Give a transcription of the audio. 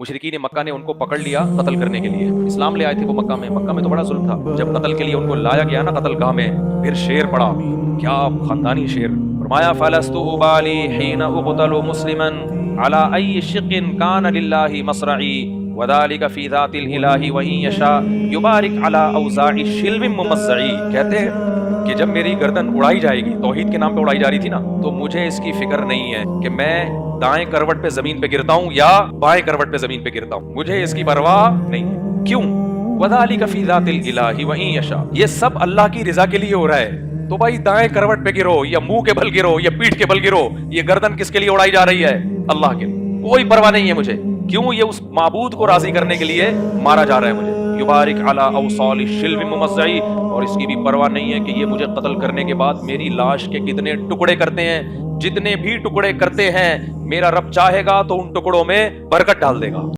मुशरिकीन मक्का ने उनको पकड़ लिया कत्ल करने के लिए। इस्लाम ले आए थे वो मक्का में तो बड़ा जुल्म था। जब कत्ल के लिए उनको लाया गया ना कत्ल गाह में, फिर शेर पड़ा, क्या खानदानी शेर। फरमाया फलस्तु उबाली हीन उक़तलु मुस्लिमन अला अय्यि शिक़्क़िन कान लिल्लाहि मसरई वदालिका फी ज़ातिल इलाही व इन यशा युबारिक अला औज़ा'i शिल्विन मुमज़्ज़ई। कहते हैं कि जब मेरी गर्दन उड़ाई जाएगी, तौहीद के नाम पे उड़ाई जा रही थी ना, तो मुझे इसकी फिक्र नहीं है कि मैं दाएं करवट पे जमीन पे गिरता हूं या बाएं करवट पे जमीन पे गिरता हूं, मुझे इसकी परवाह नहीं है। क्यों? वज़ालिका फी ज़ातिल इलाही व इन यशा, ये सब अल्लाह की रिजा के लिए हो रहा है। तो भाई दाएं करवट पे गिरो या मुंह के बल गिरो या पीठ के बल गिरो, ये गर्दन किसके लिए उड़ाई जा रही है? अल्लाह के लिए। कोई परवाह नहीं है मुझे। क्यों? ये उस माबूद को राजी करने के लिए मारा जा रहा है मुझे। युबारिक अला औसाल शिल्व मुमज़्ज़ई, और इसकी भी परवाह नहीं है कि ये मुझे कत्ल करने के बाद मेरी लाश के कितने टुकड़े करते हैं। जितने भी टुकड़े करते हैं, मेरा रब चाहेगा तो उन टुकड़ों में बरकत डाल देगा।